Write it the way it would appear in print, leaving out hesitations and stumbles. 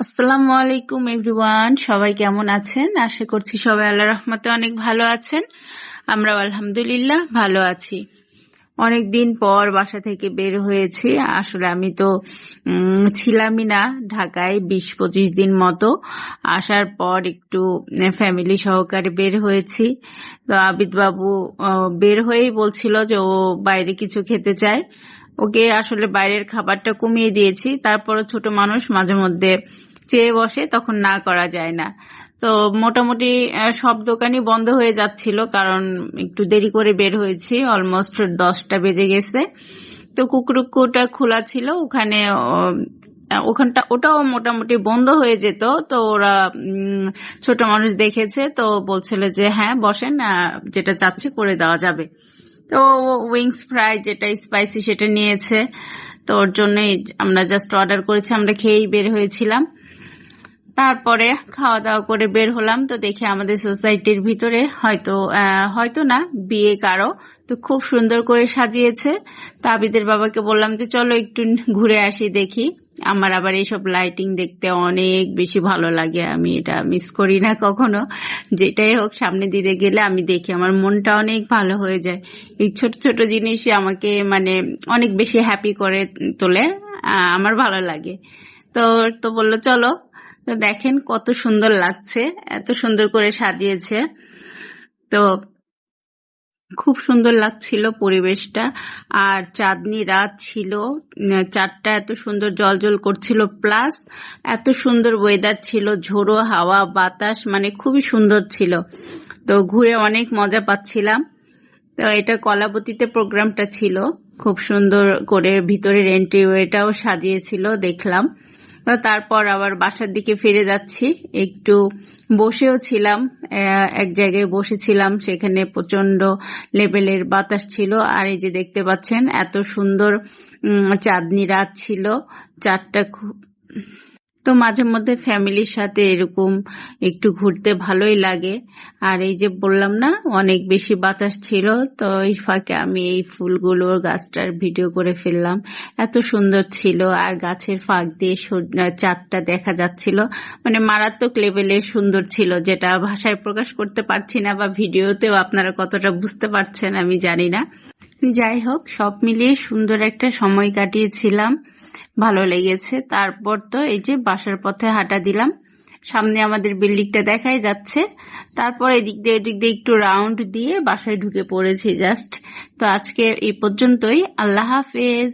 আসসালামু আলাইকুম এভরিওয়ান, সবাই কেমন আছেন? আশা করছি সবাই আল্লাহর রহমতে অনেক ভালো আছেন। আমরাও আলহামদুলিল্লাহ ভালো আছি। অনেক দিন পর বাসা থেকে বের হয়েছি। আসলে আমি তো ছিলামই না ঢাকায় 20-25 দিন মতো। আসার পর একটু ফ্যামিলি সহকারে বের হয়েছি। তো আবিদ বাবু বের হয়েই বলছিল যে ও বাইরে কিছু খেতে চায়। ওকে আসলে বাইরের খাবারটা কমিয়ে দিয়েছি, তারপরও ছোট মানুষ মাঝে মধ্যে চেয়ে বসে, তখন না করা যায় না। তো মোটামুটি সব দোকানই বন্ধ হয়ে যাচ্ছিল, কারণ একটু দেরি করে বের হয়েছি, অলমোস্ট 10টা বেজে গেছে। তো কুকুরকুটা খোলা ছিল, ওটাও মোটামুটি বন্ধ হয়ে যেত। তো ওরা ছোট মানুষ দেখেছে, তো বলছিল যে হ্যাঁ বসেন, যেটা চাচ্ছে করে দেওয়া যাবে। তো উইংস ফ্রাই যেটা স্পাইসি সেটা নিয়েছে, তো ওর জন্যই আমরা জাস্ট অর্ডার করেছি, আমরা খেয়েই বের হয়েছিলাম। তারপরে খাওয়া দাওয়া করে বের হলাম, তো দেখি আমাদের সোসাইটির ভিতরে হয়তো না বিয়ে কারো, তো খুব সুন্দর করে সাজিয়েছে। তো আবিদের বাবাকে বললাম যে চলো একটু ঘুরে আসি দেখি। আমার আবার এইসব লাইটিং দেখতে অনেক বেশি ভালো লাগে, আমি এটা মিস করি না কখনো। যেটাই হোক সামনে দিকে গেলে আমি দেখি, আমার মনটা অনেক ভালো হয়ে যায়। এই ছোট ছোট জিনিসই আমাকে মানে অনেক বেশি হ্যাপি করে তোলে, আমার ভালো লাগে। তো তো বললো চলো। তো দেখেন কত সুন্দর লাগছে, এত সুন্দর করে সাজিয়েছে। তো খুব সুন্দর লাগছিল পরিবেশটা। আর চাঁদনি রাত ছিল, চাঁদটা এত সুন্দর জলজল করছিল, প্লাস এত সুন্দর ওয়েদার ছিল, ঝোড়ো হাওয়া বাতাস, মানে খুবই সুন্দর ছিল। তো ঘুরে অনেক মজা পাচ্ছিলাম। তো এটা কলাবতীতে প্রোগ্রামটা ছিল, খুব সুন্দর করে ভিতরের এন্ট্রিওয়েটাও সাজিয়েছিল দেখলাম। তো তারপর আবার বাসার দিকে ফিরে যাচ্ছি, একটু বসেও ছিলাম, এক জায়গায় বসেছিলাম, সেখানে প্রচন্ড লেভেলের বাতাস ছিল। আর এই যে দেখতে পাচ্ছেন এত সুন্দর চাঁদনি রাত ছিল, চাঁদটা খুব। তো মাঝে মধ্যে ফ্যামিলির সাথে এরকম একটু ঘুরতে ভালোই লাগে। আর এই যে বললাম না অনেক বেশি বাতাস ছিল, তো এই ফাঁকে আমি এই ফুলগুলোর গাছটার ভিডিও করে ফেললাম, এত সুন্দর ছিল। আর গাছের ফাঁক দিয়ে চাঁদটা দেখা যাচ্ছিল, মানে মারাত্মক লেভেলের সুন্দর ছিল, যেটা ভাষায় প্রকাশ করতে পারছি না, বা ভিডিওতেও আপনারা কতটা বুঝতে পারছেন আমি জানি না। যাই হোক, সব মিলিয়ে সুন্দর একটা সময় কাটিয়েছিলাম, ভালো লেগেছে। তারপর তো এই যে বাসার পথে হাঁটা দিলাম, সামনে আমাদের বিল্ডিংটা দেখাই যাচ্ছে। তারপর এদিক দিয়ে একটু রাউন্ড দিয়ে বাসায় ঢুকে পড়েছি জাস্ট। তো আজকে এই পর্যন্তই, আল্লাহ হাফেজ।